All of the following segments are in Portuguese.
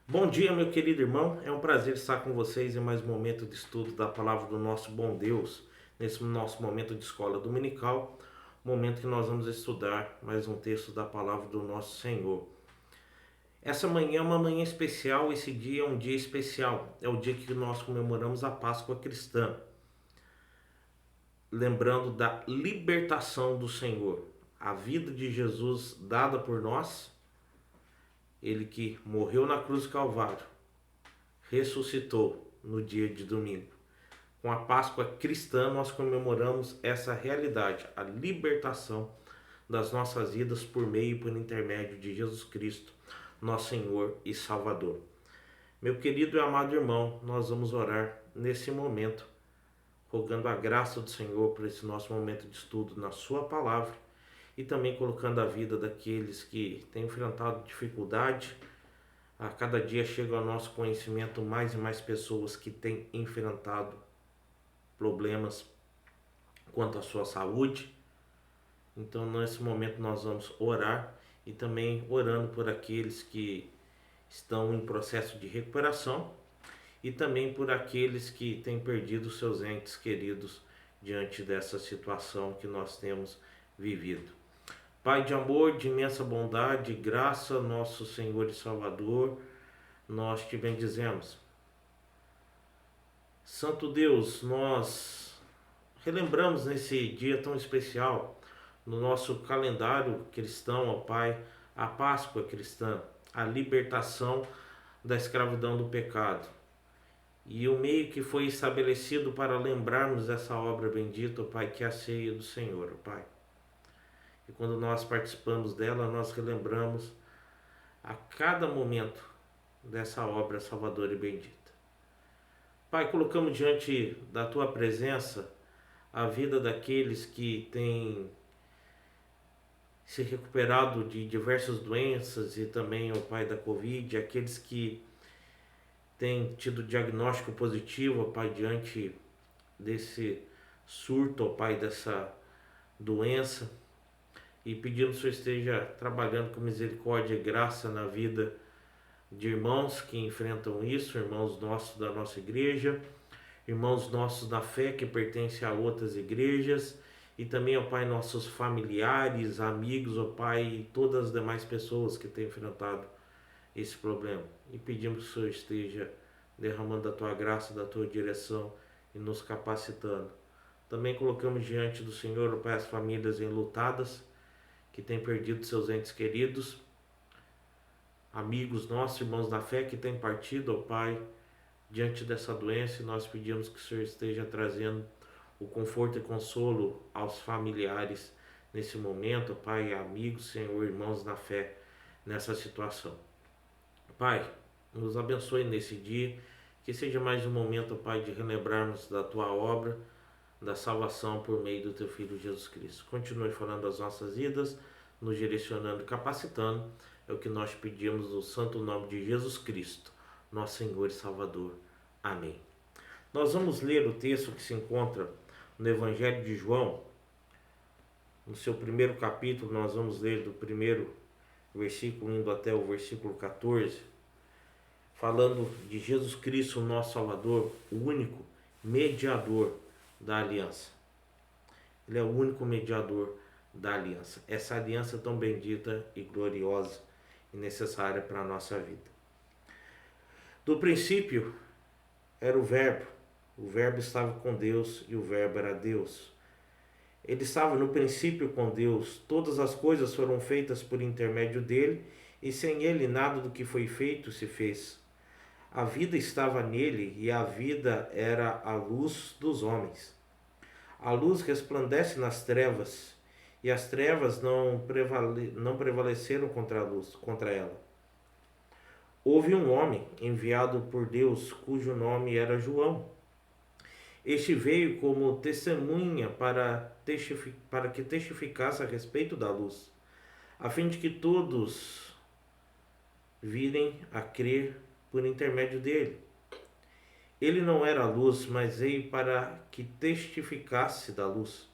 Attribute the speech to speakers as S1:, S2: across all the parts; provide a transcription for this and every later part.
S1: Bom dia, meu querido irmão. É um prazer estar com vocês em mais um momento de estudo da palavra do nosso bom Deus, nesse nosso momento de escola dominical, momento que nós vamos estudar mais um texto da palavra do nosso Senhor. Essa manhã é uma manhã especial, esse dia é um dia especial. É o dia que nós comemoramos a Páscoa cristã, lembrando da libertação do Senhor, a vida de Jesus dada por nós, ele que morreu na cruz do Calvário, ressuscitou no dia de domingo. Com a Páscoa cristã, nós comemoramos essa realidade, a libertação das nossas vidas por meio e por intermédio de Jesus Cristo, nosso Senhor e Salvador. Meu querido e amado irmão, nós vamos orar nesse momento, rogando a graça do Senhor por esse nosso momento de estudo na Sua palavra e também colocando a vida daqueles que têm enfrentado dificuldade. A cada dia chega ao nosso conhecimento mais e mais pessoas que têm enfrentado problemas quanto à sua saúde. Então, nesse momento, nós vamos orar e também orando por aqueles que estão em processo de recuperação e também por aqueles que têm perdido seus entes queridos diante dessa situação que nós temos vivido. Pai de amor, de imensa bondade, graça, nosso Senhor e Salvador, nós te bendizemos. Santo Deus, nós relembramos nesse dia tão especial, no nosso calendário cristão, ó Pai, a Páscoa cristã, a libertação da escravidão do pecado. E o meio que foi estabelecido para lembrarmos dessa obra bendita, ó Pai, que é a ceia do Senhor, ó Pai. E quando nós participamos dela, nós relembramos a cada momento dessa obra salvadora e bendita. Pai, colocamos diante da Tua presença a vida daqueles que têm se recuperado de diversas doenças e também, ó Pai, da Covid, aqueles que têm tido diagnóstico positivo, ó Pai, diante desse surto, ó Pai, dessa doença, e pedimos que o Senhor esteja trabalhando com misericórdia e graça na vida de irmãos que enfrentam isso, irmãos nossos da nossa igreja, irmãos nossos da fé que pertencem a outras igrejas, e também, ó Pai, nossos familiares, amigos, ó Pai, e todas as demais pessoas que têm enfrentado esse problema. E pedimos que o Senhor esteja derramando a Tua graça, da Tua direção e nos capacitando. Também colocamos diante do Senhor, ó Pai, as famílias enlutadas, que têm perdido seus entes queridos, amigos nossos, irmãos da fé que têm partido, ó Pai, diante dessa doença, e nós pedimos que o Senhor esteja trazendo o conforto e consolo aos familiares nesse momento, Pai, amigos, Senhor, irmãos na fé nessa situação. Pai, nos abençoe nesse dia, que seja mais um momento, Pai, de relembrarmos da Tua obra, da salvação por meio do Teu Filho Jesus Cristo. Continue falando as nossas vidas, nos direcionando e capacitando, é o que nós pedimos no santo nome de Jesus Cristo, nosso Senhor e Salvador. Amém. Nós vamos ler o texto que se encontra no Evangelho de João, no seu primeiro capítulo. Nós vamos ler do primeiro versículo indo até o versículo 14, falando de Jesus Cristo, nosso Salvador, o único mediador da aliança. Ele é o único mediador da aliança. Essa aliança tão bendita e gloriosa e necessária para a nossa vida. Do princípio era o Verbo estava com Deus e o Verbo era Deus. Ele estava no princípio com Deus, todas as coisas foram feitas por intermédio dele, e sem ele nada do que foi feito se fez. A vida estava nele, e a vida era a luz dos homens. A luz resplandece nas trevas, e as trevas não prevaleceram contra a luz, contra ela. Houve um homem enviado por Deus, cujo nome era João. Este veio como testemunha para que testificasse a respeito da luz, a fim de que todos virem a crer por intermédio dele. Ele não era a luz, mas veio para que testificasse da luz,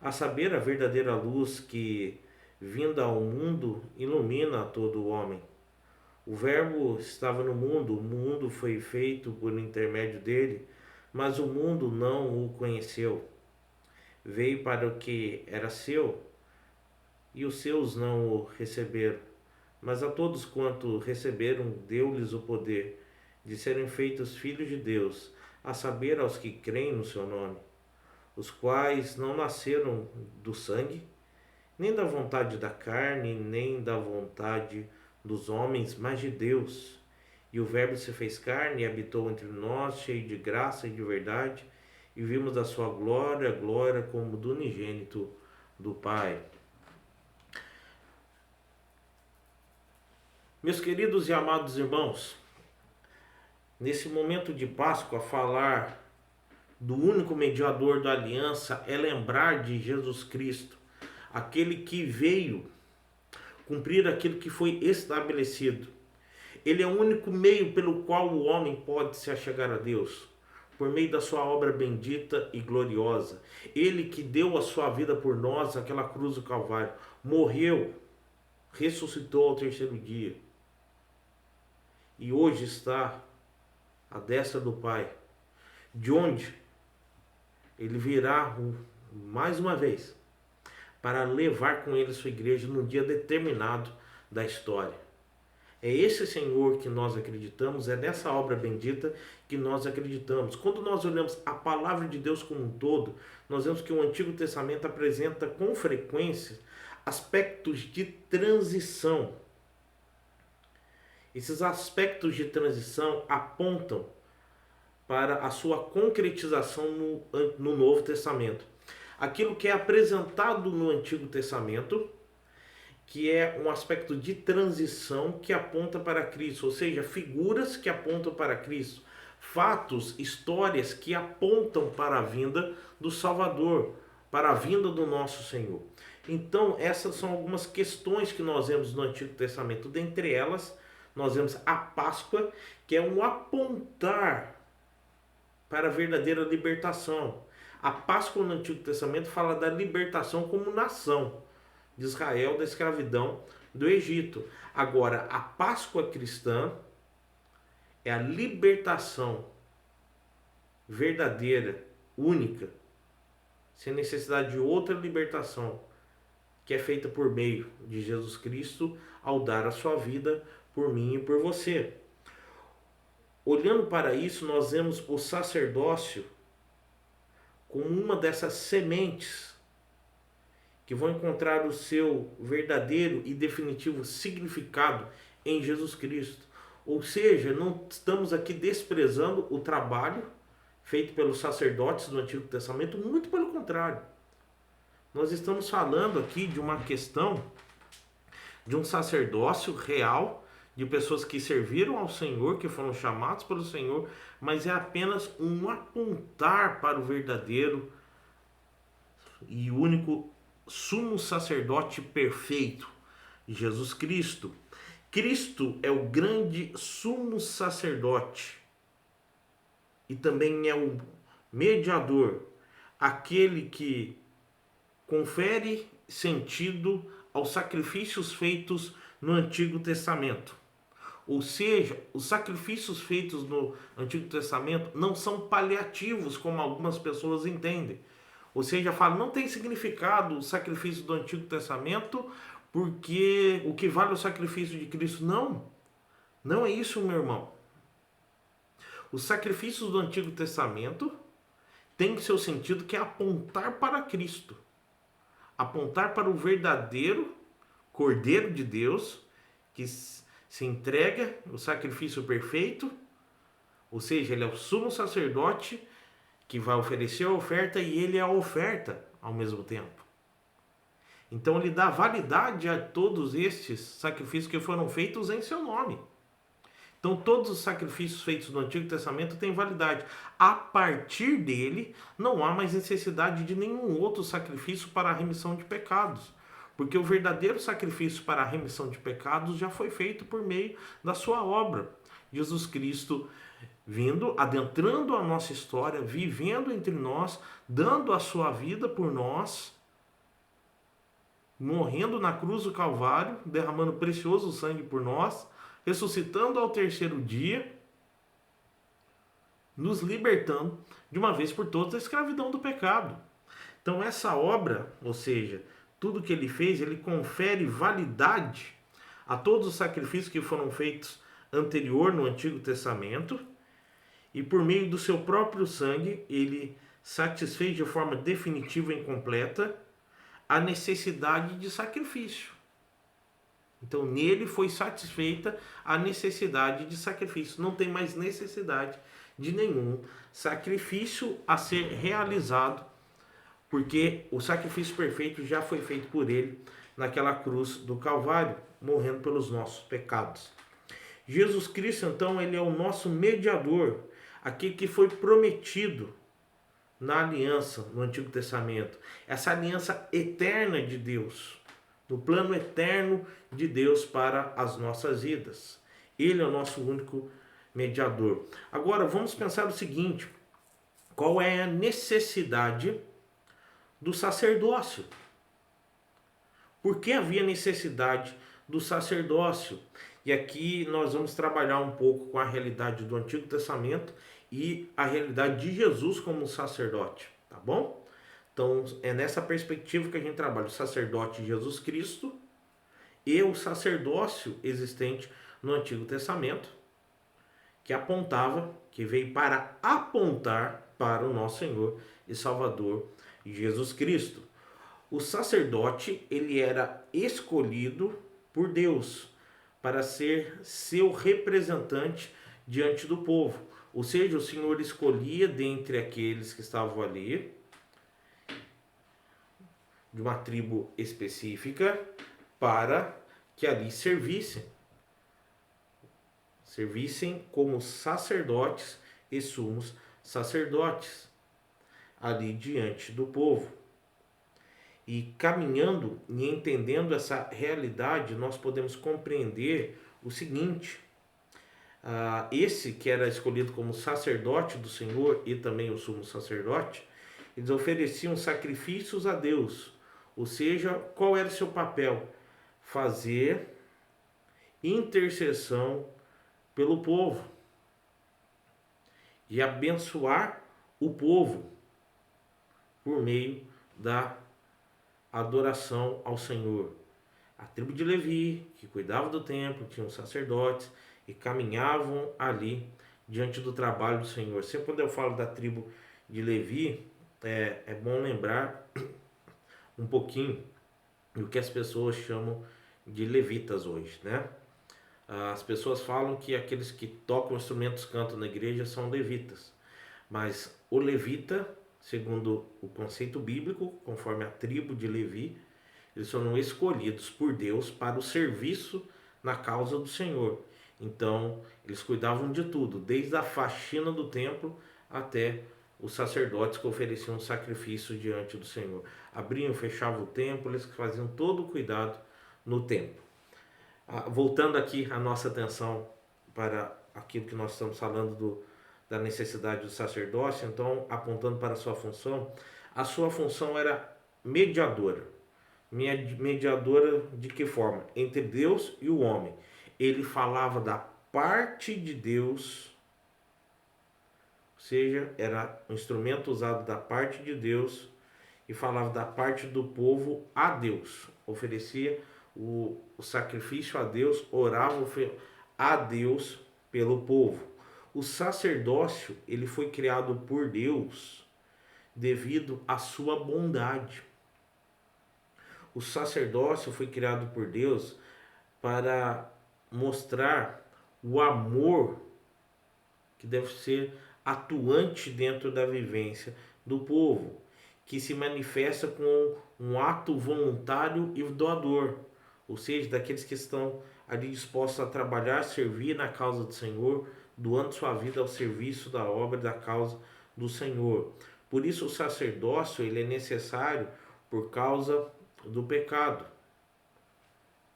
S1: a saber, a verdadeira luz que, vinda ao mundo, ilumina a todo o homem. O Verbo estava no mundo, o mundo foi feito por intermédio dele, mas o mundo não o conheceu. Veio para o que era seu, e os seus não o receberam. Mas a todos quanto receberam, deu-lhes o poder de serem feitos filhos de Deus, a saber, aos que creem no seu nome, os quais não nasceram do sangue, nem da vontade da carne, nem da vontade dos homens, mas de Deus. E o Verbo se fez carne e habitou entre nós, cheio de graça e de verdade, e vimos a sua glória, glória como do unigênito do Pai. Meus queridos e amados irmãos, nesse momento de Páscoa, falar do único mediador da aliança é lembrar de Jesus Cristo, aquele que veio cumprir aquilo que foi estabelecido. Ele é o único meio pelo qual o homem pode se achegar a Deus, por meio da sua obra bendita e gloriosa. Ele que deu a sua vida por nós naquela cruz do Calvário, morreu, ressuscitou ao terceiro dia e hoje está à destra do Pai, de onde ele virá mais uma vez para levar com ele sua igreja num dia determinado da história. É esse Senhor que nós acreditamos, é nessa obra bendita que nós acreditamos. Quando nós olhamos a palavra de Deus como um todo, nós vemos que o Antigo Testamento apresenta com frequência aspectos de transição. Esses aspectos de transição apontam para a sua concretização no Novo Testamento. Aquilo que é apresentado no Antigo Testamento, que é um aspecto de transição que aponta para Cristo, ou seja, figuras que apontam para Cristo, fatos, histórias que apontam para a vinda do Salvador, para a vinda do nosso Senhor. Então, essas são algumas questões que nós vemos no Antigo Testamento. Dentre elas, nós vemos a Páscoa, que é um apontar para a verdadeira libertação. A Páscoa no Antigo Testamento fala da libertação como nação de Israel da escravidão do Egito. Agora, a Páscoa cristã é a libertação verdadeira, única, sem necessidade de outra libertação, que é feita por meio de Jesus Cristo ao dar a sua vida por mim e por você. Olhando para isso, nós vemos o sacerdócio como uma dessas sementes que vão encontrar o seu verdadeiro e definitivo significado em Jesus Cristo. Ou seja, não estamos aqui desprezando o trabalho feito pelos sacerdotes do Antigo Testamento, muito pelo contrário. Nós estamos falando aqui de uma questão de um sacerdócio real, de pessoas que serviram ao Senhor, que foram chamados pelo Senhor, mas é apenas um apontar para o verdadeiro e único sumo sacerdote perfeito, Jesus Cristo. Cristo é o grande sumo sacerdote e também é o mediador, aquele que confere sentido aos sacrifícios feitos no Antigo Testamento. Ou seja, os sacrifícios feitos no Antigo Testamento não são paliativos, como algumas pessoas entendem. Ou seja, fala, não tem significado o sacrifício do Antigo Testamento, porque o que vale é o sacrifício de Cristo. Não, não é isso, meu irmão. Os sacrifícios do Antigo Testamento têm seu sentido, que é apontar para Cristo. Apontar para o verdadeiro Cordeiro de Deus, que se entrega o sacrifício perfeito, ou seja, ele é o sumo sacerdote que vai oferecer a oferta e ele é a oferta ao mesmo tempo. Então ele dá validade a todos estes sacrifícios que foram feitos em seu nome. Então todos os sacrifícios feitos no Antigo Testamento têm validade. A partir dele, não há mais necessidade de nenhum outro sacrifício para a remissão de pecados. Porque o verdadeiro sacrifício para a remissão de pecados já foi feito por meio da sua obra. Jesus Cristo vindo, adentrando a nossa história, vivendo entre nós, dando a sua vida por nós, morrendo na cruz do Calvário, derramando precioso sangue por nós, ressuscitando ao terceiro dia, nos libertando de uma vez por todas da escravidão do pecado. Então essa obra, ou seja, tudo que ele fez, ele confere validade a todos os sacrifícios que foram feitos anterior no Antigo Testamento, e por meio do seu próprio sangue, ele satisfez de forma definitiva e completa a necessidade de sacrifício. Então nele foi satisfeita a necessidade de sacrifício. Não tem mais necessidade de nenhum sacrifício a ser realizado, porque o sacrifício perfeito já foi feito por ele naquela cruz do Calvário, morrendo pelos nossos pecados. Jesus Cristo, então, ele é o nosso mediador, aquele que foi prometido na aliança no Antigo Testamento, essa aliança eterna de Deus, no plano eterno de Deus para as nossas vidas. Ele é o nosso único mediador. Agora vamos pensar o seguinte: qual é a necessidade do sacerdócio? Por que havia necessidade do sacerdócio? E aqui nós vamos trabalhar um pouco com a realidade do Antigo Testamento e a realidade de Jesus como sacerdote, tá bom? Então é nessa perspectiva que a gente trabalha o sacerdote Jesus Cristo e o sacerdócio existente no Antigo Testamento, que apontava, que veio para apontar para o nosso Senhor e Salvador Jesus Cristo. O sacerdote, ele era escolhido por Deus para ser seu representante diante do povo. Ou seja, o Senhor escolhia dentre aqueles que estavam ali, de uma tribo específica, para que ali servissem como sacerdotes e sumos sacerdotes ali diante do povo. E caminhando e entendendo essa realidade, nós podemos compreender o seguinte: esse que era escolhido como sacerdote do Senhor e também o sumo sacerdote, eles ofereciam sacrifícios a Deus. Ou seja, qual era o seu papel? Fazer intercessão pelo povo e abençoar o povo por meio da adoração ao Senhor. A tribo de Levi, que cuidava do templo, tinham sacerdotes e caminhavam ali diante do trabalho do Senhor. Sempre quando eu falo da tribo de Levi, é bom lembrar um pouquinho do que as pessoas chamam de levitas hoje, né? As pessoas falam que aqueles que tocam instrumentos, cantam na igreja são levitas, mas o levita, segundo o conceito bíblico, conforme a tribo de Levi, eles foram escolhidos por Deus para o serviço na causa do Senhor. Então, eles cuidavam de tudo, desde a faxina do templo até os sacerdotes que ofereciam sacrifício diante do Senhor. Abriam, fechavam o templo, eles faziam todo o cuidado no templo. Voltando aqui a nossa atenção para aquilo que nós estamos falando da necessidade do sacerdócio, então apontando para a sua função era mediadora. Mediadora de que forma? Entre Deus e o homem. Ele falava da parte de Deus, ou seja, era um instrumento usado da parte de Deus e falava da parte do povo a Deus. Oferecia o sacrifício a Deus, orava a Deus pelo povo. O sacerdócio, ele foi criado por Deus devido à sua bondade. O sacerdócio foi criado por Deus para mostrar o amor que deve ser atuante dentro da vivência do povo, que se manifesta com um ato voluntário e doador, ou seja, daqueles que estão ali dispostos a trabalhar, servir na causa do Senhor, doando sua vida ao serviço da obra da causa do Senhor. Por isso o sacerdócio ele é necessário por causa do pecado.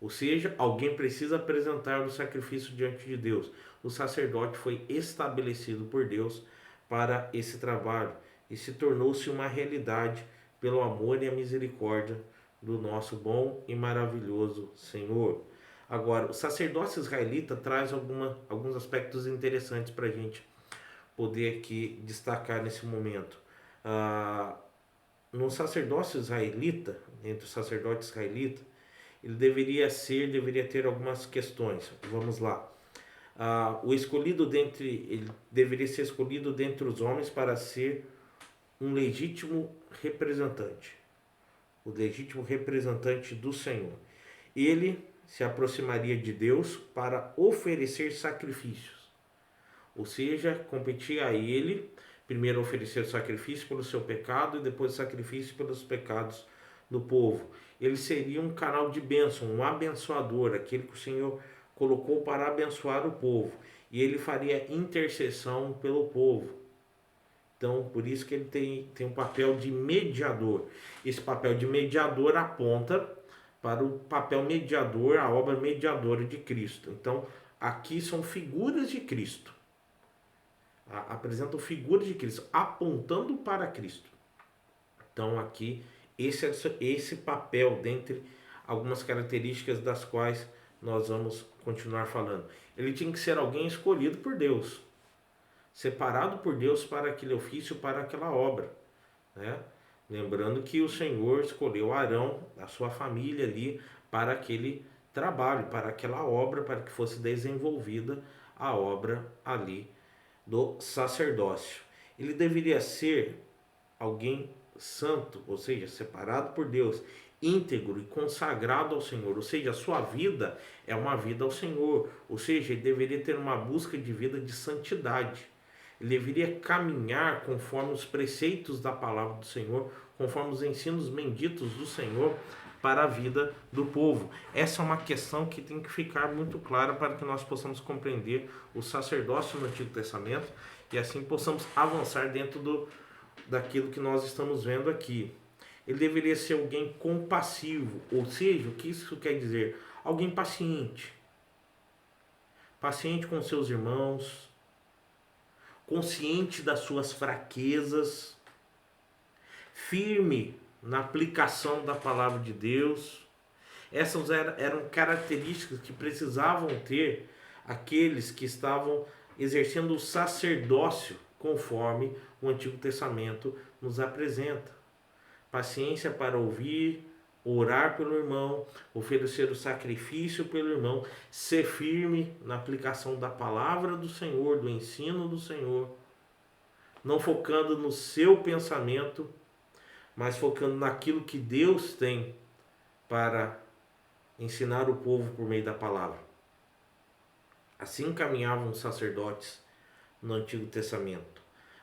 S1: Ou seja, alguém precisa apresentar o sacrifício diante de Deus. O sacerdote foi estabelecido por Deus para esse trabalho e se tornou-se uma realidade pelo amor e a misericórdia do nosso bom e maravilhoso Senhor. Agora, o sacerdócio israelita traz alguns aspectos interessantes para a gente poder aqui destacar nesse momento. Ah, no sacerdócio israelita, entre o sacerdote israelita, ele deveria ter algumas questões. Vamos lá. Ele deveria ser escolhido dentre os homens para ser um legítimo representante, o legítimo representante do Senhor. Ele se aproximaria de Deus para oferecer sacrifícios, ou seja, competia a ele primeiro oferecer o sacrifício pelo seu pecado e depois o sacrifício pelos pecados do povo. Ele seria um canal de bênção, um abençoador, aquele que o Senhor colocou para abençoar o povo. E ele faria intercessão pelo povo. Então, por isso que ele tem um papel de mediador. Esse papel de mediador aponta para o papel mediador, a obra mediadora de Cristo. Então, aqui são figuras de Cristo. Apresentam figuras de Cristo, apontando para Cristo. Então, aqui, esse papel, dentre algumas características das quais nós vamos continuar falando. Ele tinha que ser alguém escolhido por Deus, separado por Deus para aquele ofício, para aquela obra, né? Lembrando que o Senhor escolheu Arão, a sua família ali, para aquele trabalho, para aquela obra, para que fosse desenvolvida a obra ali do sacerdócio. Ele deveria ser alguém santo, ou seja, separado por Deus, íntegro e consagrado ao Senhor, ou seja, a sua vida é uma vida ao Senhor, ou seja, ele deveria ter uma busca de vida de santidade. Ele deveria caminhar conforme os preceitos da palavra do Senhor, conforme os ensinos benditos do Senhor para a vida do povo. Essa é uma questão que tem que ficar muito clara para que nós possamos compreender o sacerdócio no Antigo Testamento e assim possamos avançar dentro daquilo que nós estamos vendo aqui. Ele deveria ser alguém compassivo, ou seja, o que isso quer dizer? Alguém paciente. Paciente com seus irmãos, consciente das suas fraquezas, firme na aplicação da palavra de Deus. Essas eram características que precisavam ter aqueles que estavam exercendo o sacerdócio conforme o Antigo Testamento nos apresenta. Paciência para ouvir, orar pelo irmão, oferecer o sacrifício pelo irmão, ser firme na aplicação da palavra do Senhor, do ensino do Senhor, não focando no seu pensamento, mas focando naquilo que Deus tem para ensinar o povo por meio da palavra. Assim caminhavam os sacerdotes no Antigo Testamento.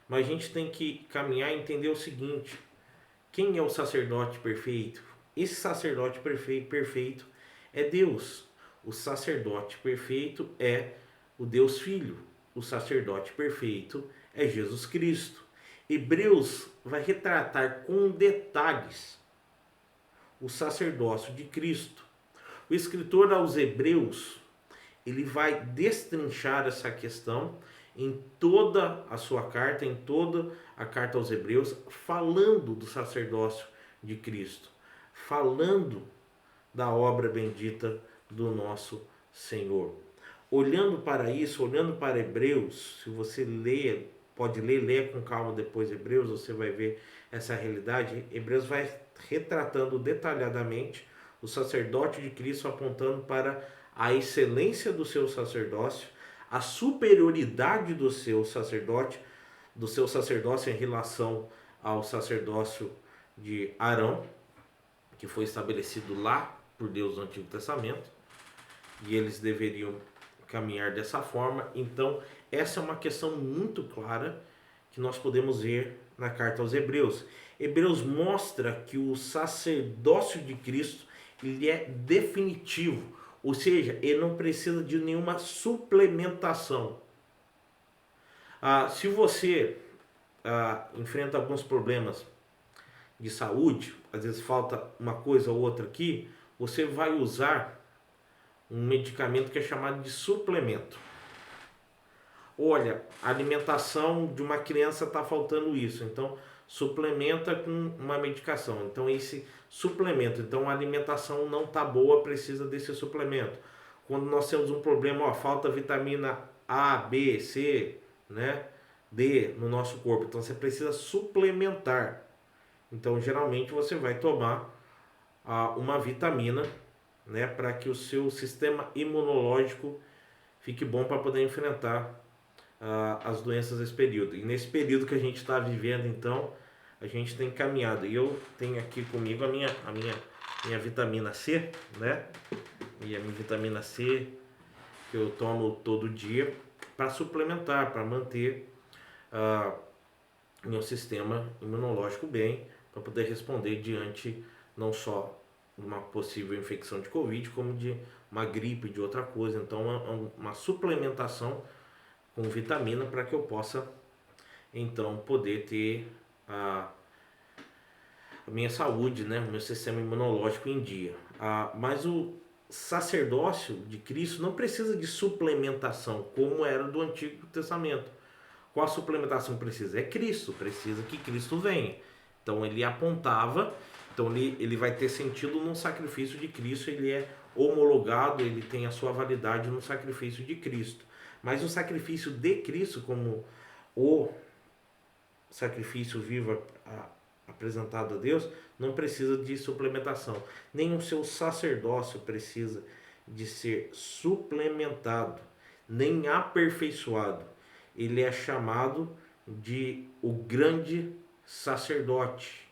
S1: Mas a gente tem que caminhar e entender o seguinte: quem é o sacerdote perfeito? Esse sacerdote perfeito é Deus. O sacerdote perfeito é o Deus Filho. O sacerdote perfeito é Jesus Cristo. Hebreus vai retratar com detalhes o sacerdócio de Cristo. O escritor aos Hebreus, ele vai destrinchar essa questão em toda a sua carta, em toda a carta aos Hebreus, falando do sacerdócio de Cristo, falando da obra bendita do nosso Senhor. Olhando para isso, olhando para Hebreus, se você ler, pode ler com calma depois Hebreus, você vai ver essa realidade. Hebreus vai retratando detalhadamente o sacerdote de Cristo, apontando para a excelência do seu sacerdócio, a superioridade do seu sacerdócio em relação ao sacerdócio de Arão, que foi estabelecido lá por Deus no Antigo Testamento, e eles deveriam caminhar dessa forma. Então, essa é uma questão muito clara que nós podemos ver na carta aos Hebreus. Hebreus mostra que o sacerdócio de Cristo ele é definitivo, ou seja, ele não precisa de nenhuma suplementação. Se você enfrenta alguns problemas de saúde, às vezes falta uma coisa ou outra aqui, você vai usar um medicamento que é chamado de suplemento. Olha, a alimentação de uma criança está faltando isso, então suplementa com uma medicação. Então esse suplemento, então a alimentação não está boa, precisa desse suplemento. quando nós temos um problema, ó, falta vitamina A, B, C, né, D no nosso corpo, então você precisa suplementar. Então geralmente você vai tomar uma vitamina, né, para que o seu sistema imunológico fique bom para poder enfrentar as doenças desse período. E nesse período que a gente está vivendo, então, a gente tem caminhado. E eu tenho aqui comigo a minha vitamina C, né? E a minha vitamina C que eu tomo todo dia para suplementar, para manter meu sistema imunológico bem, para poder responder diante não só de uma possível infecção de Covid, como de uma gripe, de outra coisa. Então, uma suplementação com vitamina para que eu possa então poder ter a minha saúde, né, o meu sistema imunológico em dia. Mas o sacerdócio de Cristo não precisa de suplementação como era do Antigo Testamento. Qual a suplementação precisa? É Cristo, precisa que Cristo venha. Então ele apontava, então ele vai ter sentido no sacrifício de Cristo, ele é homologado, ele tem a sua validade no sacrifício de Cristo. Mas o sacrifício de Cristo, como o sacrifício vivo apresentado a Deus, não precisa de suplementação. Nem o seu sacerdócio precisa de ser suplementado, nem aperfeiçoado. Ele é chamado de o grande sacerdote,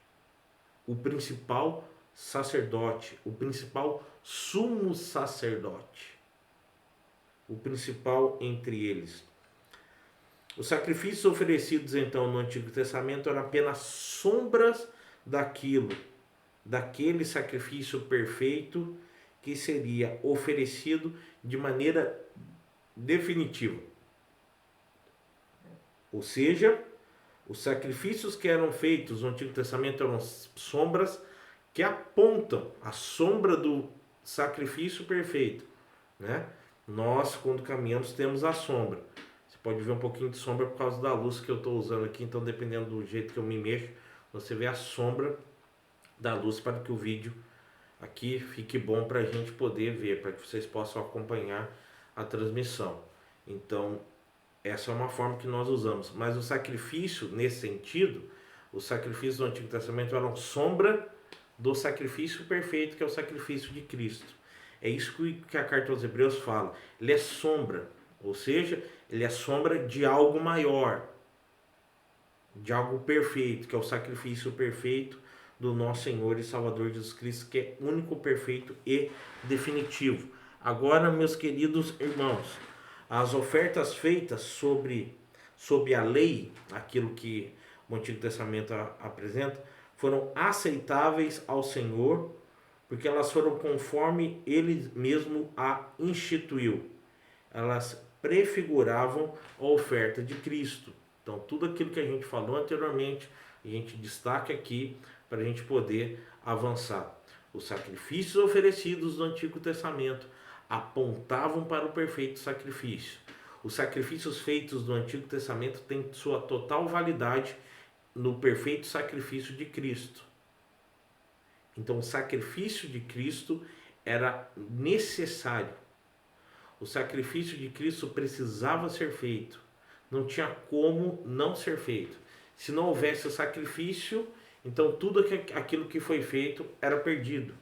S1: o principal sacerdote, o principal sumo sacerdote, o principal entre eles. Os sacrifícios oferecidos então no Antigo Testamento eram apenas sombras daquele sacrifício perfeito que seria oferecido de maneira definitiva. Ou seja, os sacrifícios que eram feitos no Antigo Testamento eram sombras que apontam a sombra do sacrifício perfeito, né? Nós, quando caminhamos, temos a sombra. Você pode ver um pouquinho de sombra por causa da luz que eu estou usando aqui, então dependendo do jeito que eu me mexo, você vê a sombra da luz para que o vídeo aqui fique bom para a gente poder ver, para que vocês possam acompanhar a transmissão. Então, essa é uma forma que nós usamos. Mas o sacrifício, nesse sentido, os sacrifícios do Antigo Testamento eram sombra do sacrifício perfeito, que é o sacrifício de Cristo. É isso que a carta aos Hebreus fala. Ele é sombra, ou seja, ele é sombra de algo maior, de algo perfeito, que é o sacrifício perfeito do nosso Senhor e Salvador Jesus Cristo, que é único, perfeito e definitivo. Agora, meus queridos irmãos, as ofertas feitas sob a lei, aquilo que o Antigo Testamento apresenta, foram aceitáveis ao Senhor, porque elas foram conforme Ele mesmo a instituiu. Elas prefiguravam a oferta de Cristo. Então, tudo aquilo que a gente falou anteriormente, a gente destaca aqui para a gente poder avançar. Os sacrifícios oferecidos no Antigo Testamento apontavam para o perfeito sacrifício. Os sacrifícios feitos no Antigo Testamento têm sua total validade no perfeito sacrifício de Cristo. Então, o sacrifício de Cristo era necessário. O sacrifício de Cristo precisava ser feito. Não tinha como não ser feito. Se não houvesse o sacrifício, então tudo aquilo que foi feito era perdido.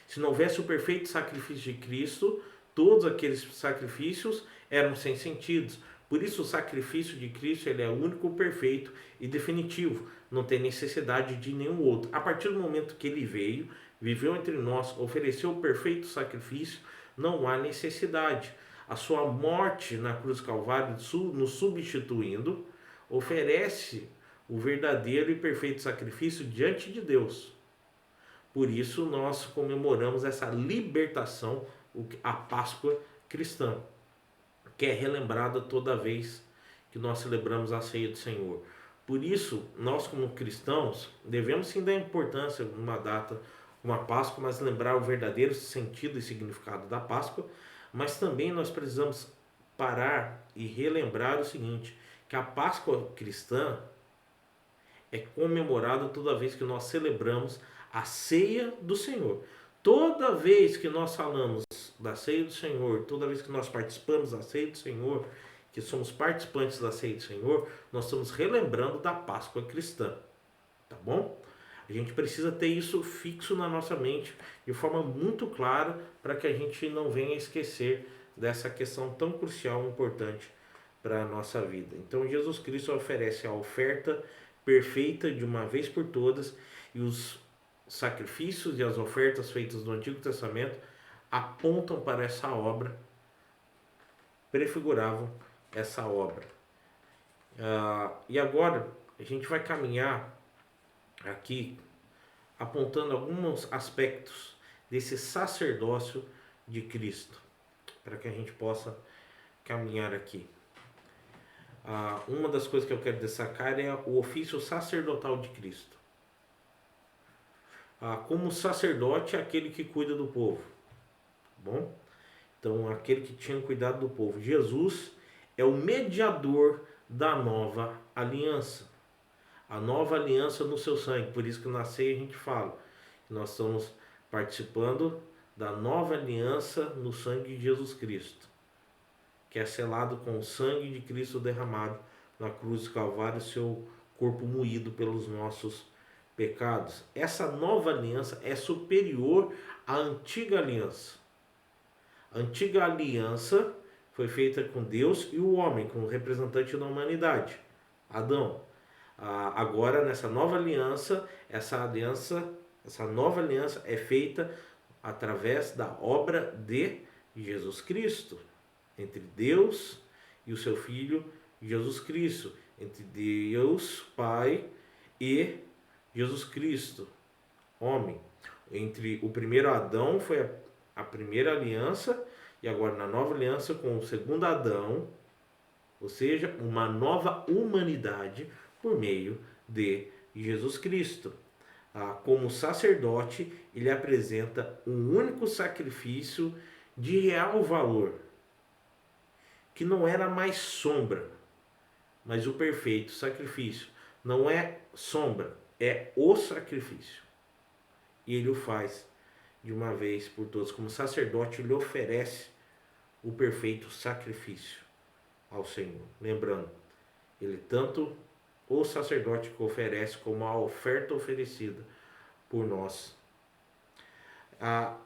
S1: Se não houvesse o perfeito sacrifício de Cristo, todos aqueles sacrifícios eram sem sentido. Por isso o sacrifício de Cristo ele é único, perfeito e definitivo. Não tem necessidade de nenhum outro. A partir do momento que ele veio, viveu entre nós, ofereceu o perfeito sacrifício, não há necessidade. A sua morte na cruz do Calvário, nos substituindo, oferece o verdadeiro e perfeito sacrifício diante de Deus. Por isso nós comemoramos essa libertação, a Páscoa cristã, que é relembrada toda vez que nós celebramos a ceia do Senhor. Por isso, nós como cristãos devemos sim dar importância numa data, uma Páscoa, mas lembrar o verdadeiro sentido e significado da Páscoa, mas também nós precisamos parar e relembrar o seguinte, que a Páscoa cristã é comemorada toda vez que nós celebramos a ceia do Senhor. Toda vez que nós falamos da ceia do Senhor, toda vez que nós participamos da ceia do Senhor, que somos participantes da ceia do Senhor, nós estamos relembrando da Páscoa cristã, tá bom? A gente precisa ter isso fixo na nossa mente de forma muito clara para que a gente não venha esquecer dessa questão tão crucial e importante para a nossa vida. Então Jesus Cristo oferece a oferta perfeita de uma vez por todas, e os sacrifícios e as ofertas feitas no Antigo Testamento apontam para essa obra, prefiguravam essa obra. E agora a gente vai caminhar aqui apontando alguns aspectos desse sacerdócio de Cristo, para que a gente possa caminhar aqui. Uma das coisas que eu quero destacar é o ofício sacerdotal de Cristo. Como sacerdote é aquele que cuida do povo, tá bom? Então, aquele que tinha cuidado do povo. Jesus é o mediador da nova aliança. A nova aliança no seu sangue. Por isso que na ceia a gente fala que nós estamos participando da nova aliança no sangue de Jesus Cristo, que é selado com o sangue de Cristo derramado na cruz do Calvário, seu corpo moído pelos nossos pecados. Essa nova aliança é superior à antiga aliança. A antiga aliança foi feita com Deus e o homem, com o representante da humanidade, Adão. Agora, nessa nova aliança, essa nova aliança é feita através da obra de Jesus Cristo, entre Deus e o seu Filho Jesus Cristo, entre Deus Pai e Jesus Cristo, homem. Entre o primeiro Adão foi a primeira aliança, e agora na nova aliança com o segundo Adão, ou seja, uma nova humanidade por meio de Jesus Cristo. Como sacerdote, ele apresenta um único sacrifício de real valor, que não era mais sombra, mas o perfeito sacrifício. Não é sombra, é o sacrifício. E ele o faz de uma vez por todas. Como sacerdote, ele oferece o perfeito sacrifício ao Senhor. Lembrando, ele tanto o sacerdote que oferece como a oferta oferecida por nós.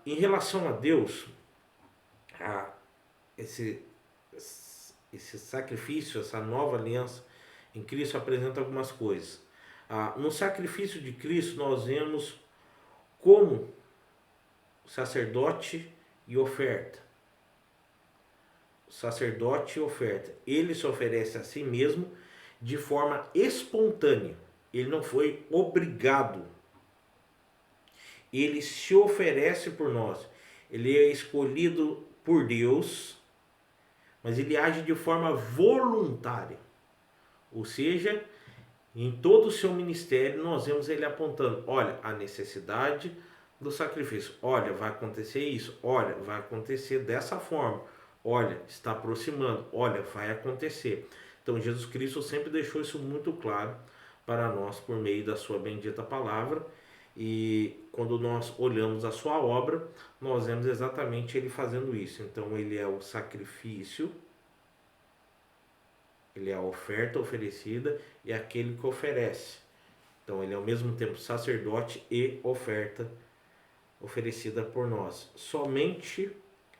S1: Em relação a Deus, esse sacrifício, essa nova aliança em Cristo apresenta algumas coisas. No sacrifício de Cristo nós vemos como sacerdote e oferta. Sacerdote e oferta. Ele se oferece a si mesmo de forma espontânea. Ele não foi obrigado. Ele se oferece por nós. Ele é escolhido por Deus, mas ele age de forma voluntária. Ou seja, em todo o seu ministério nós vemos ele apontando, olha, a necessidade do sacrifício. Olha, vai acontecer isso. Olha, vai acontecer dessa forma. Olha, está aproximando. Olha, vai acontecer. Então Jesus Cristo sempre deixou isso muito claro para nós por meio da sua bendita palavra. E quando nós olhamos a sua obra, nós vemos exatamente ele fazendo isso. Então ele é o sacrifício, ele é a oferta oferecida e é aquele que oferece. Então ele é ao mesmo tempo sacerdote e oferta oferecida por nós. Somente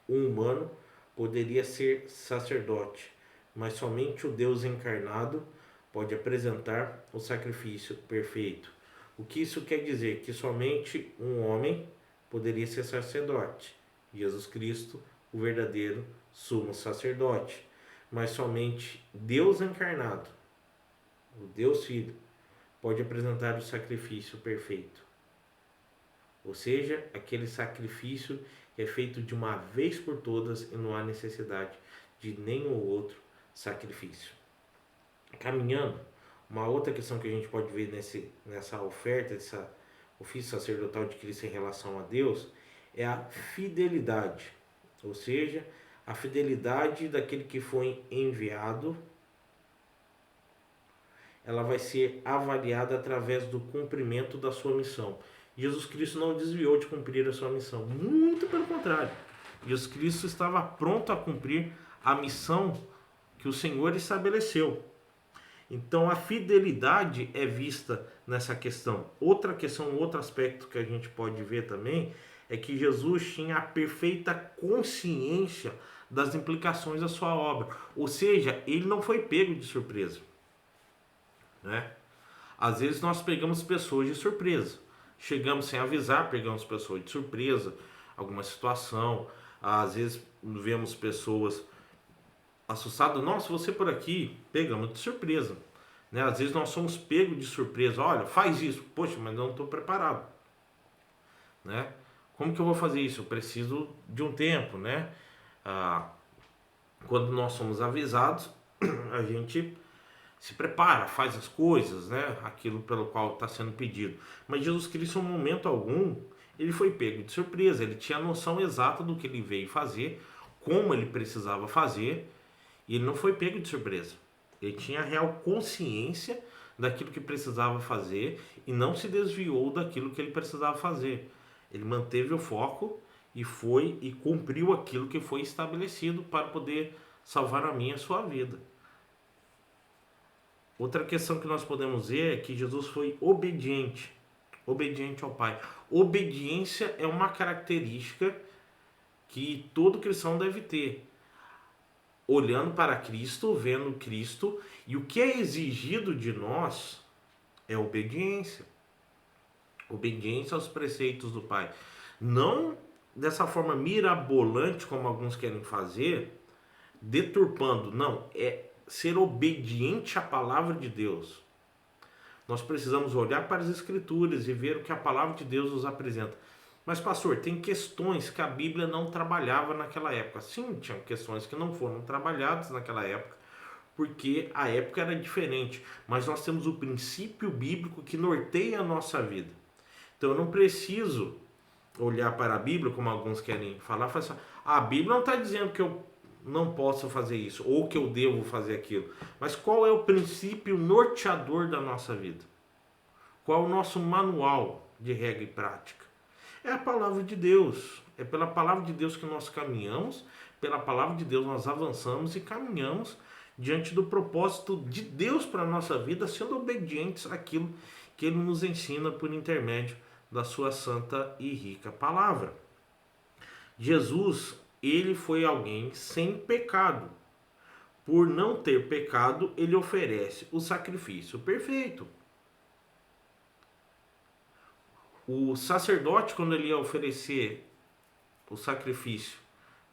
S1: um humano poderia ser sacerdote, mas somente o Deus encarnado pode apresentar o sacrifício perfeito. O que isso quer dizer? Que somente um homem poderia ser sacerdote. Jesus Cristo, o verdadeiro sumo sacerdote. Mas somente Deus encarnado, o Deus Filho, pode apresentar o sacrifício perfeito. Ou seja, aquele sacrifício que é feito de uma vez por todas e não há necessidade de nenhum outro sacrifício. Caminhando, uma outra questão que a gente pode ver nessa oferta, esse ofício sacerdotal de Cristo em relação a Deus, é a fidelidade. Ou seja, a fidelidade daquele que foi enviado, ela vai ser avaliada através do cumprimento da sua missão. Jesus Cristo não desviou de cumprir a sua missão. Muito pelo contrário. Jesus Cristo estava pronto a cumprir a missão que o Senhor estabeleceu. Então a fidelidade é vista nessa questão. Outra questão, outro aspecto que a gente pode ver também é que Jesus tinha a perfeita consciência das implicações da sua obra. Ou seja, ele não foi pego de surpresa, né? Às vezes nós pegamos pessoas de surpresa. Chegamos sem avisar, pegamos pessoas de surpresa, alguma situação. Às vezes vemos pessoas assustadas. Nossa, você por aqui, pegamos de surpresa. Né? Às vezes nós somos pegos de surpresa. Olha, faz isso. Poxa, mas eu não estou preparado. Né? Como que eu vou fazer isso? Eu preciso de um tempo, né? Quando nós somos avisados, a gente se prepara, faz as coisas, né? Aquilo pelo qual está sendo pedido. Mas Jesus Cristo, em momento algum, ele foi pego de surpresa. Ele tinha a noção exata do que ele veio fazer, como ele precisava fazer, e ele não foi pego de surpresa. Ele tinha a real consciência daquilo que precisava fazer e não se desviou daquilo que ele precisava fazer. Ele manteve o foco e foi e cumpriu aquilo que foi estabelecido para poder salvar a minha e a sua vida. Outra questão que nós podemos ver é que Jesus foi obediente ao Pai. Obediência é uma característica que todo cristão deve ter. Olhando para Cristo, vendo Cristo, e o que é exigido de nós é obediência. Obediência aos preceitos do Pai. Não dessa forma mirabolante como alguns querem fazer, deturpando. Não, é ser obediente à palavra de Deus. Nós precisamos olhar para as Escrituras e ver o que a palavra de Deus nos apresenta. Mas, pastor, tem questões que a Bíblia não trabalhava naquela época. Sim, tinham questões que não foram trabalhadas naquela época, porque a época era diferente. Mas nós temos o princípio bíblico que norteia a nossa vida. Então, eu não preciso olhar para a Bíblia, como alguns querem falar, assim, a Bíblia não está dizendo que eu não posso fazer isso, ou que eu devo fazer aquilo. Mas qual é o princípio norteador da nossa vida? Qual é o nosso manual de regra e prática? É a palavra de Deus. É pela palavra de Deus que nós caminhamos, pela palavra de Deus nós avançamos e caminhamos diante do propósito de Deus para a nossa vida, sendo obedientes àquilo que Ele nos ensina por intermédio da sua santa e rica palavra. Jesus, ele foi alguém sem pecado. Por não ter pecado, ele oferece o sacrifício perfeito. O sacerdote, quando ele ia oferecer o sacrifício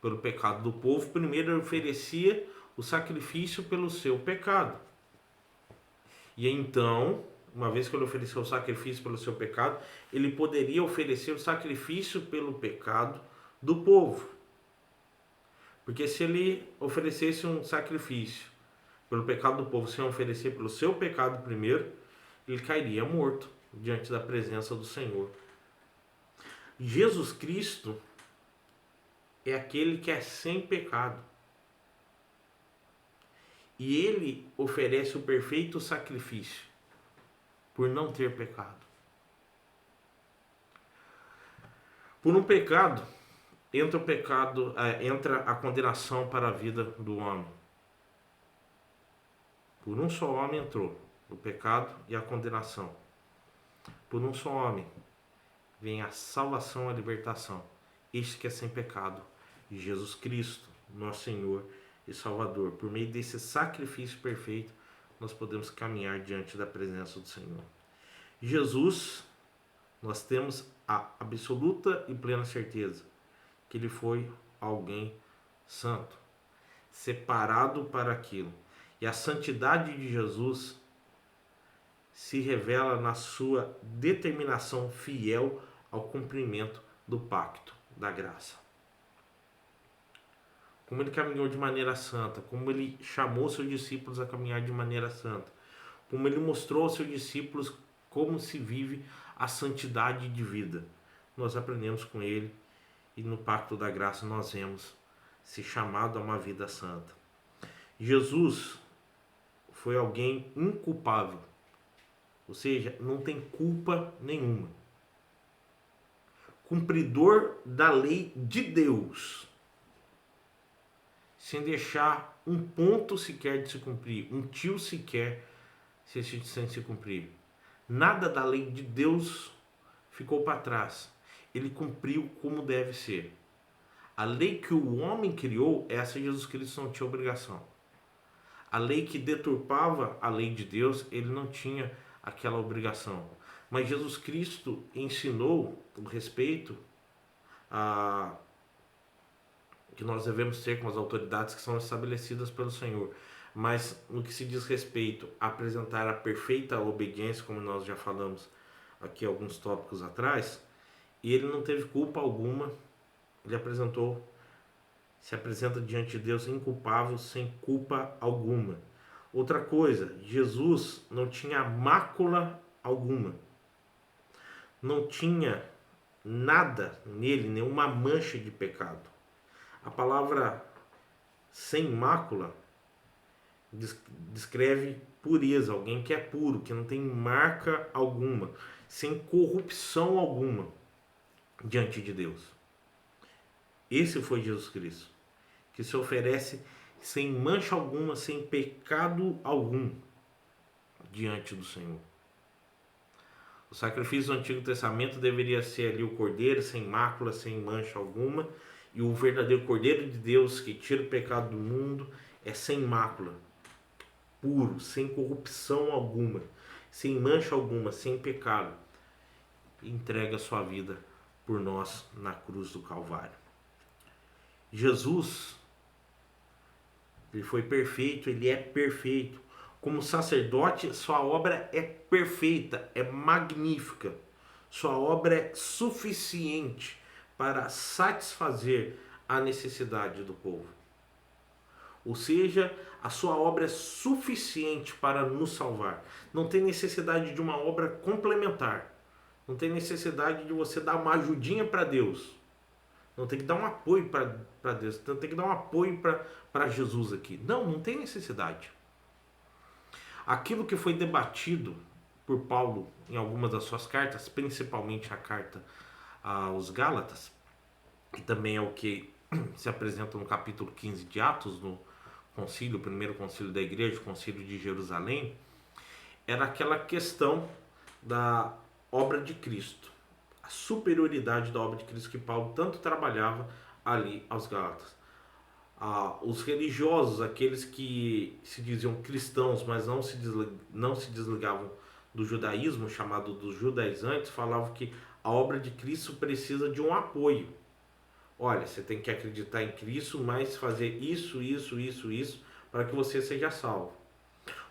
S1: pelo pecado do povo, primeiro ele oferecia o sacrifício pelo seu pecado. E então, uma vez que ele ofereceu o sacrifício pelo seu pecado, ele poderia oferecer o sacrifício pelo pecado do povo. Porque se ele oferecesse um sacrifício pelo pecado do povo sem oferecer pelo seu pecado primeiro, ele cairia morto diante da presença do Senhor. Jesus Cristo é aquele que é sem pecado. E ele oferece o perfeito sacrifício por não ter pecado. Por um pecado, entra a condenação para a vida do homem. Por um só homem entrou o pecado e a condenação. Por um só homem vem a salvação, a libertação. Este que é sem pecado, Jesus Cristo, nosso Senhor e Salvador. Por meio desse sacrifício perfeito, nós podemos caminhar diante da presença do Senhor. Jesus, nós temos a absoluta e plena certeza que ele foi alguém santo, separado para aquilo. E a santidade de Jesus se revela na sua determinação fiel ao cumprimento do pacto da graça. Como ele caminhou de maneira santa, como ele chamou seus discípulos a caminhar de maneira santa, como ele mostrou aos seus discípulos como se vive a santidade de vida. Nós aprendemos com ele e no pacto da graça nós vemos se chamado a uma vida santa. Jesus foi alguém inculpável, ou seja, não tem culpa nenhuma. cumpridor da lei de Deus, sem deixar um ponto sequer de se cumprir, um tio sequer sem se cumprir. Nada da lei de Deus ficou para trás. Ele cumpriu como deve ser. A lei que o homem criou, essa Jesus Cristo não tinha obrigação. A lei que deturpava a lei de Deus, ele não tinha aquela obrigação. Mas Jesus Cristo ensinou o respeito a que nós devemos ter com as autoridades que são estabelecidas pelo Senhor. Mas no que se diz respeito a apresentar a perfeita obediência, como nós já falamos aqui alguns tópicos atrás, e ele não teve culpa alguma, ele se apresenta diante de Deus inculpável, sem culpa alguma. Outra coisa, Jesus não tinha mácula alguma, não tinha nada nele, nenhuma mancha de pecado. A palavra sem mácula descreve pureza, alguém que é puro, que não tem marca alguma, sem corrupção alguma diante de Deus. Esse foi Jesus Cristo, que se oferece sem mancha alguma, sem pecado algum diante do Senhor. O sacrifício do Antigo Testamento deveria ser ali o cordeiro, sem mácula, sem mancha alguma, e o verdadeiro Cordeiro de Deus que tira o pecado do mundo é sem mácula, puro, sem corrupção alguma, sem mancha alguma, sem pecado. E entrega a sua vida por nós na cruz do Calvário. Jesus, ele foi perfeito, ele é perfeito. Como sacerdote, sua obra é perfeita, é magnífica. Sua obra é suficiente para satisfazer a necessidade do povo. Ou seja, a sua obra é suficiente para nos salvar. Não tem necessidade de uma obra complementar. Não tem necessidade de você dar uma ajudinha para Deus. Não tem que dar um apoio para Deus. Não tem que dar um apoio para Jesus aqui. Não tem necessidade. Aquilo que foi debatido por Paulo em algumas das suas cartas, principalmente a carta aos Gálatas, que também é o que se apresenta no capítulo 15 de Atos, no concílio, o primeiro concílio da igreja, o concílio de Jerusalém, era aquela questão da obra de Cristo, a superioridade da obra de Cristo que Paulo tanto trabalhava ali aos Gálatas. Os religiosos, aqueles que se diziam cristãos, mas não se desligavam do judaísmo, chamado dos judaizantes, falavam que a obra de Cristo precisa de um apoio. Olha, você tem que acreditar em Cristo, mas fazer isso, para que você seja salvo.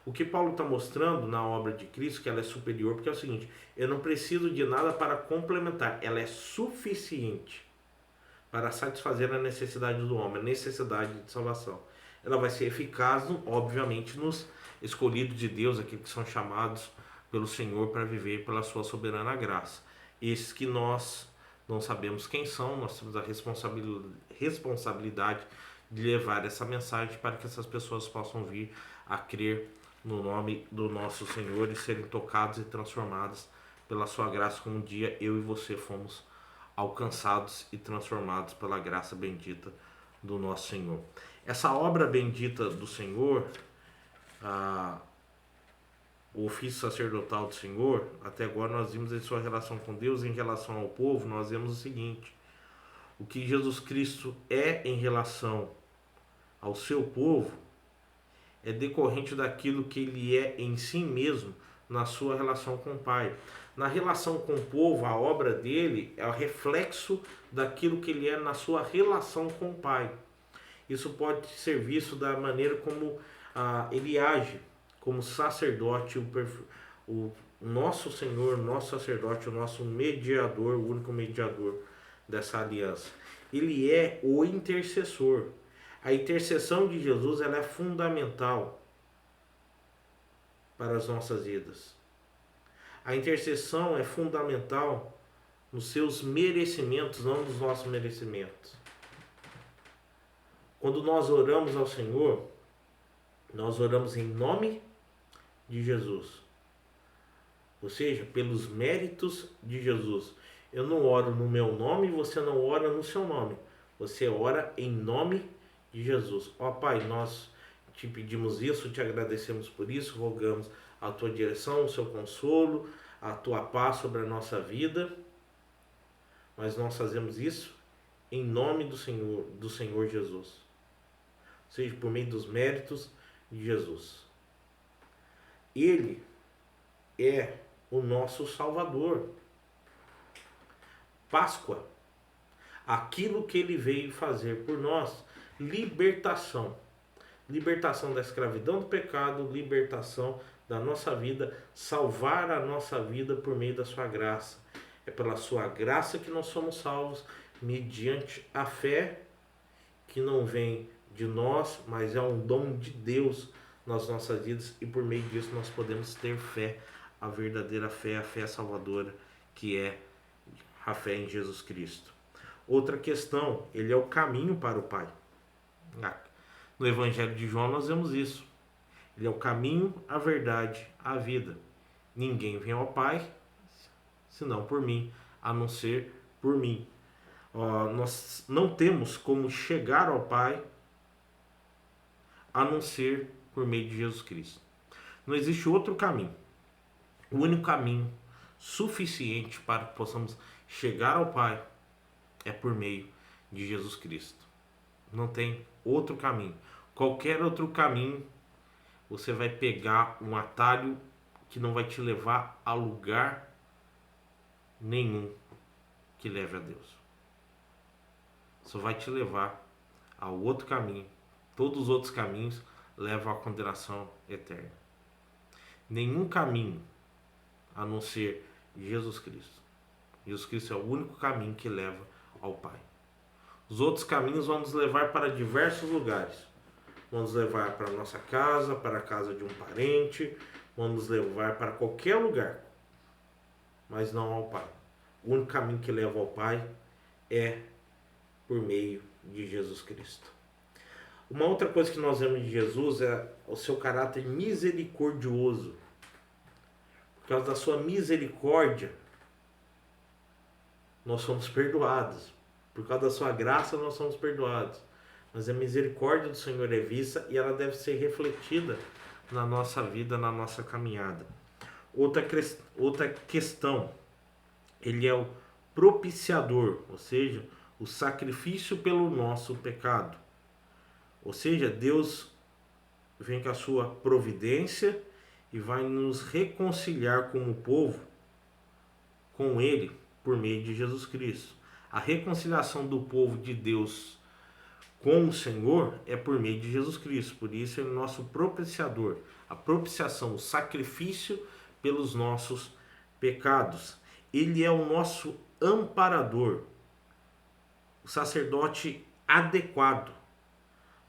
S1: O que Paulo está mostrando na obra de Cristo, que ela é superior, porque é o seguinte, eu não preciso de nada para complementar, ela é suficiente para satisfazer a necessidade do homem, a necessidade de salvação. Ela vai ser eficaz, obviamente, nos escolhidos de Deus, aqueles que são chamados pelo Senhor para viver pela sua soberana graça. Esses que nós não sabemos quem são, nós temos a responsabilidade de levar essa mensagem para que essas pessoas possam vir a crer no nome do nosso Senhor e serem tocados e transformados pela sua graça, como um dia eu e você fomos alcançados e transformados pela graça bendita do nosso Senhor. Essa obra bendita do Senhor, o ofício sacerdotal do Senhor, até agora nós vimos em sua relação com Deus, em relação ao povo, nós vemos o seguinte: o que Jesus Cristo é em relação ao seu povo é decorrente daquilo que ele é em si mesmo na sua relação com o Pai. Na relação com o povo, a obra dele é o reflexo daquilo que ele é na sua relação com o Pai. Isso pode ser visto da maneira como ele age como sacerdote, o nosso Senhor, nosso sacerdote, o nosso mediador, o único mediador dessa aliança. Ele é o intercessor. A intercessão de Jesus, ela é fundamental para as nossas vidas. A intercessão é fundamental nos seus merecimentos, não nos nossos merecimentos. Quando nós oramos ao Senhor, nós oramos em nome de Jesus. Ou seja, pelos méritos de Jesus. Eu não oro no meu nome, você não ora no seu nome. Você ora em nome de Jesus. Ó Pai, nós te pedimos isso, te agradecemos por isso, rogamos a tua direção, o seu consolo, a tua paz sobre a nossa vida. Mas nós fazemos isso em nome do Senhor Jesus. Seja por meio dos méritos de Jesus. Ele é o nosso Salvador. Páscoa, aquilo que ele veio fazer por nós, libertação. Libertação da escravidão do pecado, libertação da nossa vida, salvar a nossa vida por meio da sua graça. É pela sua graça que nós somos salvos, mediante a fé que não vem de nós, mas é um dom de Deus nas nossas vidas, e por meio disso nós podemos ter fé, a verdadeira fé, a fé salvadora, que é a fé em Jesus Cristo. Outra questão, ele é o caminho para o Pai. No Evangelho de João nós vemos isso. Ele é o caminho, a verdade, a vida. Ninguém vem ao Pai senão por mim, a não ser por mim. Nós não temos como chegar ao Pai a não ser por meio de Jesus Cristo. Não existe outro caminho. O único caminho suficiente para que possamos chegar ao Pai é por meio de Jesus Cristo. Não tem outro caminho. Qualquer outro caminho, você vai pegar um atalho que não vai te levar a lugar nenhum que leve a Deus. Só vai te levar ao outro caminho. Todos os outros caminhos levam à condenação eterna. Nenhum caminho a não ser Jesus Cristo. Jesus Cristo é o único caminho que leva ao Pai. Os outros caminhos vão nos levar para diversos lugares. Vão nos levar para a nossa casa, para a casa de um parente, vão nos levar para qualquer lugar, mas não ao Pai. O único caminho que leva ao Pai é por meio de Jesus Cristo. Uma outra coisa que nós vemos de Jesus é o seu caráter misericordioso. Por causa da sua misericórdia, nós somos perdoados. Por causa da sua graça, nós somos perdoados. Mas a misericórdia do Senhor é vista e ela deve ser refletida na nossa vida, na nossa caminhada. Outra questão, ele é o propiciador, ou seja, o sacrifício pelo nosso pecado. Ou seja, Deus vem com a sua providência e vai nos reconciliar como povo com Ele por meio de Jesus Cristo. A reconciliação do povo de Deus com o Senhor é por meio de Jesus Cristo. Por isso ele é o nosso propiciador. A propiciação, o sacrifício pelos nossos pecados. Ele é o nosso amparador. O sacerdote adequado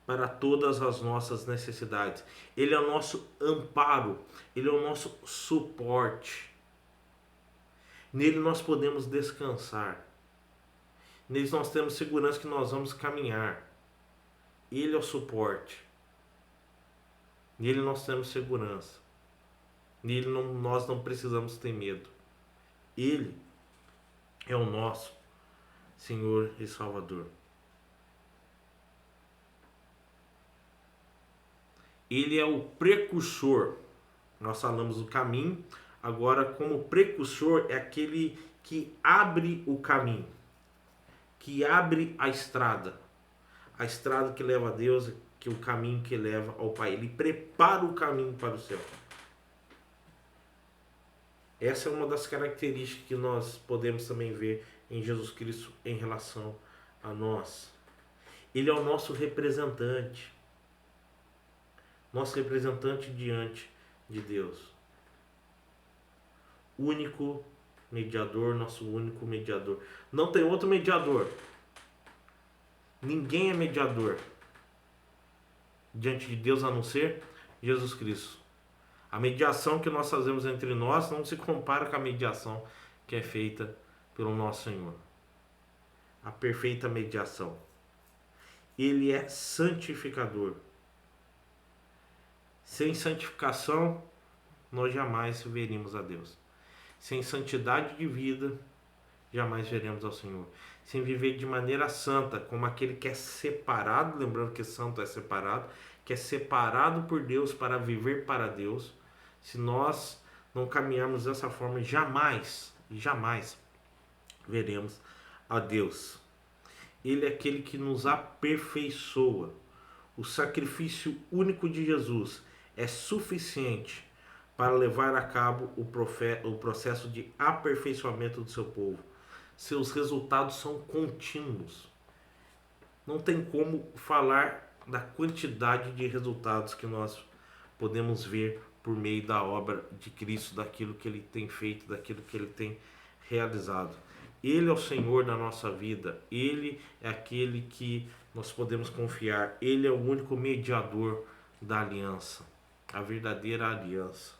S1: para todas as nossas necessidades. Ele é o nosso amparo. Ele é o nosso suporte. Nele nós podemos descansar. Nele nós temos segurança que nós vamos caminhar. Ele é o suporte. Nele nós temos segurança. Nele nós não precisamos ter medo. Ele é o nosso Senhor e Salvador. Ele é o precursor. Nós falamos do caminho. Agora, como precursor, é aquele que abre o caminho, que abre a estrada que leva a Deus, que é o caminho que leva ao Pai. Ele prepara o caminho para o céu. Essa é uma das características que nós podemos também ver em Jesus Cristo em relação a nós. Ele é o nosso representante diante de Deus. Único mediador, nosso único mediador. Não tem outro mediador. Ninguém é mediador diante de Deus a não ser Jesus Cristo. A mediação que nós fazemos entre nós não se compara com a mediação que é feita pelo nosso Senhor. A perfeita mediação. Ele é santificador. Sem santificação, nós jamais veríamos a Deus. Sem santidade de vida, jamais veremos ao Senhor. Sem viver de maneira santa, como aquele que é separado, lembrando que santo é separado, que é separado por Deus para viver para Deus. Se nós não caminharmos dessa forma, jamais veremos a Deus. Ele é aquele que nos aperfeiçoa. O sacrifício único de Jesus é suficiente para levar a cabo o processo de aperfeiçoamento do seu povo. Seus resultados são contínuos. Não tem como falar da quantidade de resultados que nós podemos ver por meio da obra de Cristo, daquilo que Ele tem feito, daquilo que Ele tem realizado. Ele é o Senhor da nossa vida, Ele é aquele que nós podemos confiar, Ele é o único mediador da aliança, a verdadeira aliança.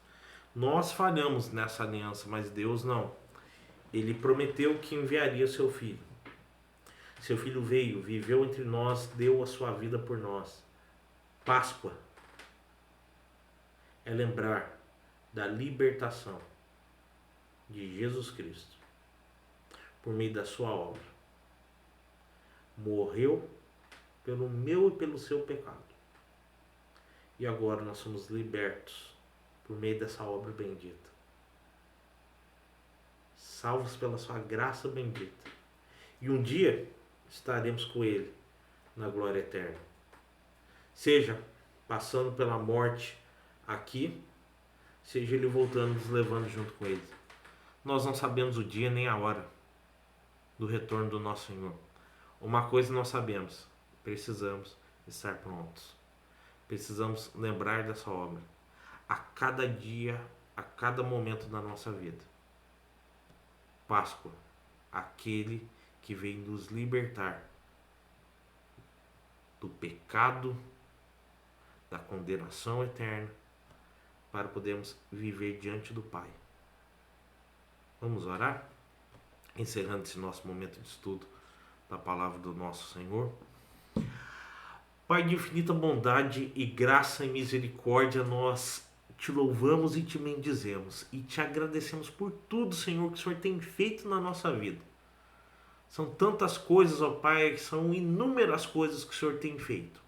S1: Nós falhamos nessa aliança, mas Deus não. Ele prometeu que enviaria seu Filho. Seu Filho veio, viveu entre nós, deu a sua vida por nós. Páscoa é lembrar da libertação de Jesus Cristo por meio da sua obra. Morreu pelo meu e pelo seu pecado. E agora nós somos libertos por meio dessa obra bendita. Salvos pela sua graça bendita. E um dia estaremos com Ele na glória eterna. Seja passando pela morte aqui, seja Ele voltando, nos levando junto com Ele. Nós não sabemos o dia nem a hora do retorno do nosso Senhor. Uma coisa nós sabemos: precisamos estar prontos. Precisamos lembrar dessa obra a cada dia, a cada momento da nossa vida. Páscoa, aquele que veio nos libertar do pecado, da condenação eterna, para podermos viver diante do Pai. Vamos orar? Encerrando esse nosso momento de estudo da palavra do nosso Senhor. Pai de infinita bondade e graça e misericórdia, nós te louvamos e te bendizemos e te agradecemos por tudo, Senhor, que o Senhor tem feito na nossa vida. São tantas coisas, ó Pai, são inúmeras coisas que o Senhor tem feito.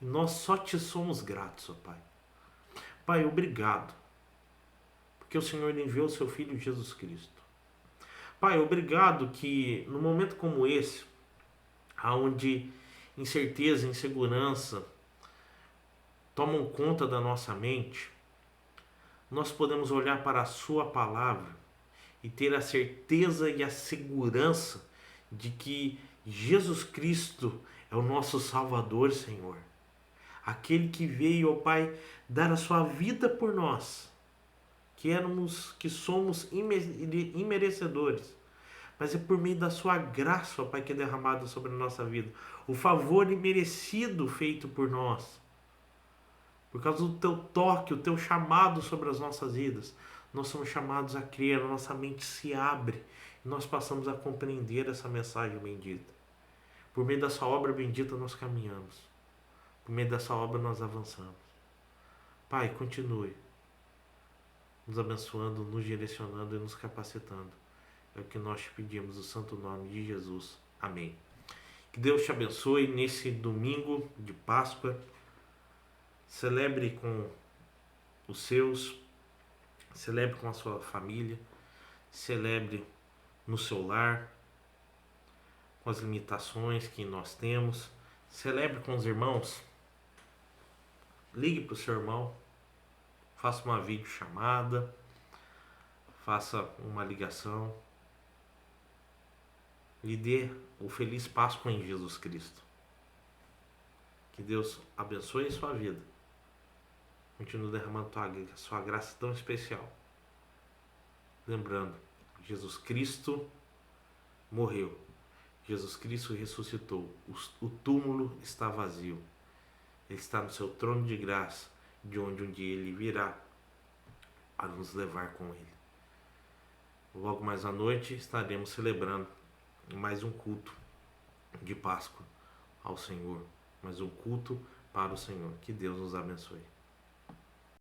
S1: E nós só te somos gratos, ó Pai. Pai, obrigado, porque o Senhor enviou o seu Filho Jesus Cristo. Pai, obrigado que num momento como esse, onde incerteza, insegurança tomam conta da nossa mente, nós podemos olhar para a sua palavra e ter a certeza e a segurança de que Jesus Cristo é o nosso Salvador, Senhor. Aquele que veio, ó Pai, dar a sua vida por nós, que somos imerecedores. Mas é por meio da sua graça, ó Pai, que é derramado sobre a nossa vida. O favor imerecido feito por nós. Por causa do teu toque, o teu chamado sobre as nossas vidas. Nós somos chamados a crer, a nossa mente se abre. E nós passamos a compreender essa mensagem bendita. Por meio dessa obra bendita nós caminhamos. Por meio dessa obra nós avançamos. Pai, continue nos abençoando, nos direcionando e nos capacitando. É o que nós te pedimos, no santo nome de Jesus. Amém. Que Deus te abençoe nesse domingo de Páscoa. Celebre com os seus, celebre com a sua família, celebre no seu lar, com as limitações que nós temos. Celebre com os irmãos. Ligue para o seu irmão, faça uma videochamada, faça uma ligação. Lhe dê o feliz Páscoa em Jesus Cristo. Que Deus abençoe a sua vida. Continue derramando a sua graça tão especial. Lembrando, Jesus Cristo morreu. Jesus Cristo ressuscitou. O túmulo está vazio. Ele está no seu trono de graça, de onde um dia Ele virá a nos levar com Ele. Logo mais à noite estaremos celebrando mais um culto de Páscoa ao Senhor. Mais um culto para o Senhor. Que Deus nos abençoe.